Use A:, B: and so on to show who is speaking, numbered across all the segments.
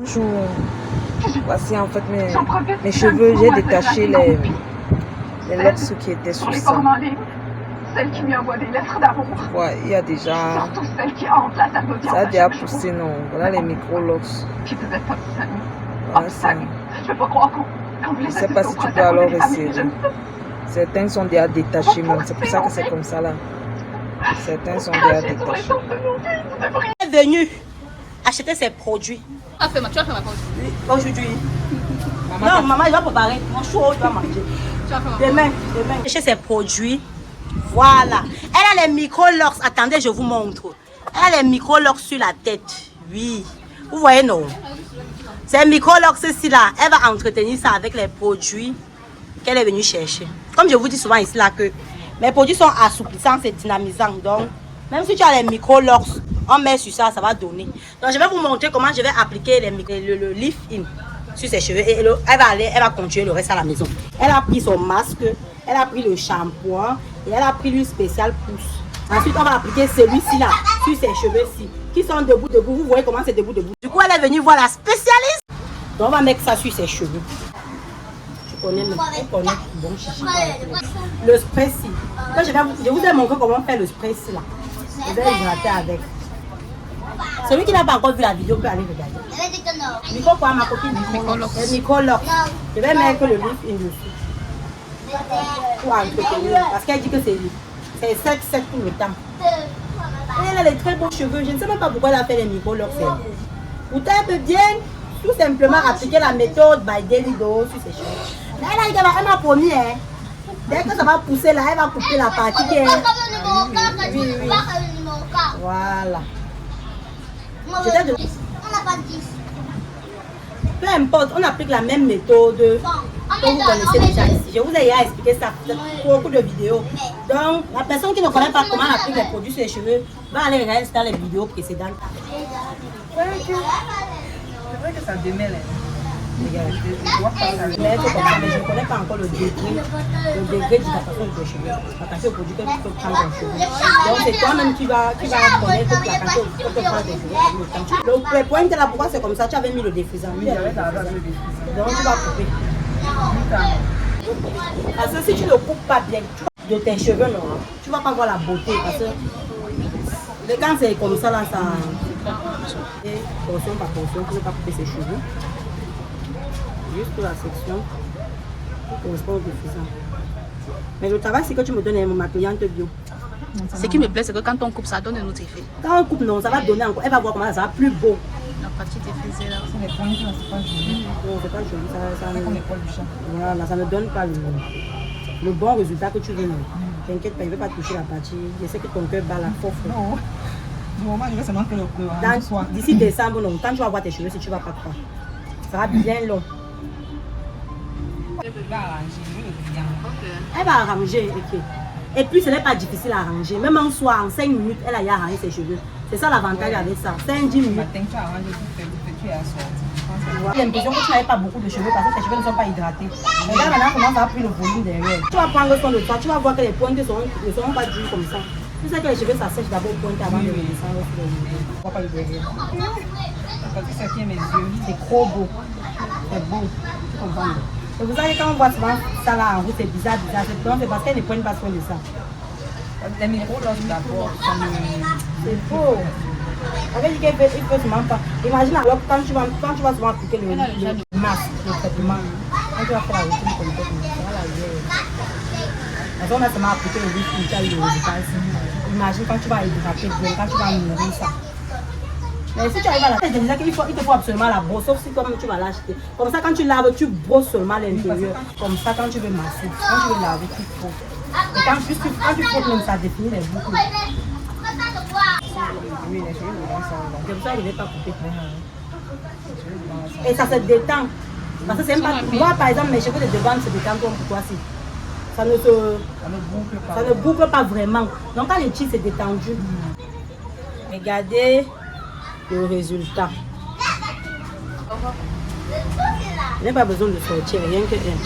A: Bonjour. Voici en fait mes cheveux. J'ai détaché les locks qui étaient sous ça.
B: Celle qui lui envoie des lettres d'amour.
A: Ouais, il y a déjà.
B: Surtout celle qui hante la salle d'audience.
A: Ça a déjà poussé, non. Voilà les micro-locks.
B: Puis vous êtes obstinés.
A: Voilà ça.
B: Je peux pas croire qu'on
A: Je sais pas si tu peux alors essayer. Certains sont déjà détachés même. C'est pour ça que c'est comme ça là. Certains sont déjà détachés.
C: Elle est venue acheter ses produits.
D: Tu vas faire ma pause.
C: Aujourd'hui. Non, maman, il va préparer. Mon chaud, tu vas manger.
D: Tu vas faire ma pause.
C: Demain. Acheter ses produits. Voilà. Elle a les micro-locks. Attendez, je vous montre. Elle a les micro-locks sur la tête. Oui. Vous voyez, non? Ces micro-locks, ceci-là, elle va entretenir ça avec les produits qu'elle est venue chercher. Comme je vous dis souvent ici, là, que mes produits sont assouplissants, c'est dynamisant. Donc, même si tu as les micro-locks, on met sur ça, ça va donner. Donc, je vais vous montrer comment je vais appliquer le lift-in sur ses cheveux. Et elle va continuer le reste à la maison. Elle a pris son masque, elle a pris le shampoing et elle a pris l'huile spéciale pousse. Ensuite, on va appliquer celui-ci là sur ses cheveux-ci qui sont debout. Vous voyez comment c'est debout. Du coup, elle est venue voir la spécialiste. Donc, on va mettre ça sur ses cheveux. Tu connais le bon chichi. Le spray-ci. Je vous ai montré comment faire le spray-ci là. Je vais hydrater avec. Celui qui n'a pas encore vu la vidéo peut aller regarder. Micro quoi, ma copine? Micro-locks. Je vais mettre le lift-in dessus. Pour entretenir. Parce qu'elle dit que c'est sec tout le temps. Elle a les très beaux cheveux. Je ne sais même pas pourquoi elle a fait les micro-locks. Pourtant, elle peut bien tout simplement appliquer la méthode by Daily Dose sur ses cheveux. Mais elle m'a promis, hein. Dès que ça va pousser là, elle va couper la partie qui est... Oui. Voilà. Peu importe, on applique la même méthode que vous connaissez déjà ici. Je vous ai déjà expliqué ça pour beaucoup de vidéos. Donc, la personne qui ne connaît pas comment on applique les produits sur les cheveux va aller regarder dans les vidéos précédentes.
E: C'est vrai que ça démêle.
C: Mais je ne connais pas encore le degré d'hydratation de tes cheveux. Attention au produit que tu peux prendre dans tes cheveux. Donc c'est toi-même qui va connaître la quantité que tu peux prendre tes cheveux. Donc le point là, pourquoi c'est comme ça? Tu avais mis le défrisant. Oui, j'avais le défrisant. Donc tu vas couper. Parce que si tu ne coupes pas bien de tes cheveux, non, tu ne vas pas voir la beauté. Parce que quand c'est comme ça, là, ça... Et portion par portion, tu ne peux pas couper ses cheveux. Juste pour la section qui correspond au défrisant. Mais le travail, c'est que tu me donnes ma cliente bio.
D: Ce qui me plaît, c'est que quand on coupe, ça donne un autre effet.
C: Quand on coupe, non, ça va donner encore. Elle va voir comment ça va plus beau.
D: La partie défrisée là.
E: C'est les points, c'est pas joli.
C: Non, c'est pas joli. Ça
E: comme les poils du chat.
C: Voilà, ça ne donne pas le bon résultat que tu veux. T'inquiète pas, il ne va pas toucher la partie. Je sais que ton cœur bat la force.
E: Non. Du moment où ça manque le soir.
C: D'ici décembre, non. Quand tu vas voir tes cheveux, si tu ne vas pas croire. Ça va bien long. Elle va arranger. Okay. Et puis ce n'est pas difficile à arranger. Même en soir, en 5 minutes, elle a arrangé ses cheveux. C'est ça l'avantage avec ça. 5-10 minutes. J'ai l'impression que tu n'avais pas beaucoup de cheveux parce que tes cheveux ne sont pas hydratés. Regarde maintenant comment ça a pris le volume derrière. Tu vas prendre soin de toi, tu vas voir que les pointes ne seront pas dures comme ça. Tu sais que les cheveux ça sèche d'abord pointe avant de descendre sur le niveau. Tu ne vois pas le derrière. C'est trop beau. C'est beau. Tu comprends? Et vous savez, quand on voit souvent ça là en route, c'est bizarre. C'est parce qu'elle ne prenne pas soin de ça.
E: Les micro-locks d'abord,
C: c'est beau. On va dire qu'il ne faut souvent pas. Imagine alors quand tu vas souvent appliquer le masque, le traitement. Quand tu vas faire la routine comme ça, ça va la gueule. Parce qu'on a seulement appliqué le risque, tu as eu le résultat ici. Imagine quand tu vas hydrater bien, quand tu vas nourrir ça. Mais si tu arrives à la tête, il te faut absolument la brosse, sauf si comme tu vas l'acheter. Comme ça, quand tu laves, tu brosses seulement l'intérieur. Comme ça, quand tu veux masser, quand tu veux laver, tu frottes. Et quand tu frottes, même ça définit les boucles.
E: Oui, les cheveux sont
C: comme ça, je ne vais pas couper. Et ça se détend. Parce que c'est même pas. Moi, par exemple, mes cheveux de devant se détendent comme pour toi. Ça ne boucle pas vraiment. Donc, quand les tiges c'est détendu, regardez le résultat. Je n'ai pas besoin de sortir, rien que un.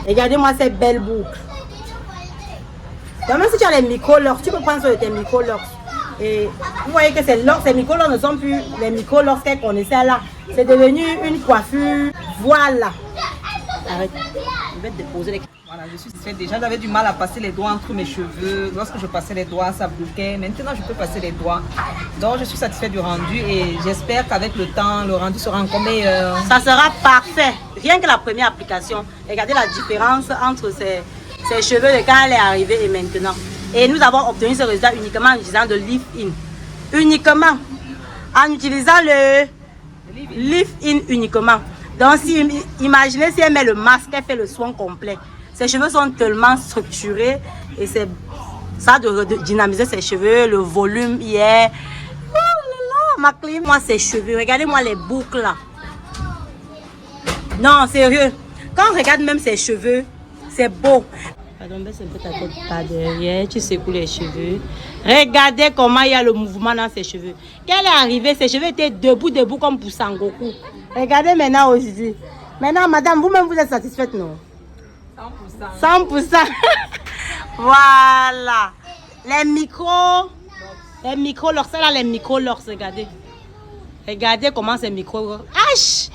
C: Regardez-moi ces belles boucles. Donc, même si tu as les micro-locks, tu peux prendre sur tes micro-locks. Et vous voyez que ces micro-locks ne sont plus les micro-locks qu'elle connaissait là. C'est devenu une coiffure. Voilà. Arrête. Je vais te déposer les...
E: Voilà, je suis satisfaite. Déjà, j'avais du mal à passer les doigts entre mes cheveux. Lorsque je passais les doigts, ça bloquait. Maintenant, je peux passer les doigts. Donc, je suis satisfaite du rendu et j'espère qu'avec le temps, le rendu sera encore meilleur.
C: Ça sera parfait. Rien que la première application. Regardez la différence entre ses cheveux de quand elle est arrivée et maintenant. Et nous avons obtenu ce résultat uniquement en utilisant le Lift-In. Uniquement. En utilisant le Lift-In uniquement. Donc, imaginez si elle met le masque, elle fait le soin complet. Ses cheveux sont tellement structurés et ça a de dynamiser ses cheveux, le volume hier. Oh là là, ma clé. Moi, ses cheveux, regardez-moi les boucles là. Non, sérieux. Quand on regarde même ses cheveux, c'est beau. Pardon, baisse un peu ta tête par derrière, tu secoues les cheveux. Regardez comment il y a le mouvement dans ses cheveux. Quand elle est arrivée, ses cheveux étaient debout comme pour Sangoku. Regardez maintenant aussi. Maintenant, madame, vous-même, vous êtes satisfaite, non? 100%. 100%. Voilà. Les micros, là, les micro-locks, regardez. Regardez comment ces micro-locks. H!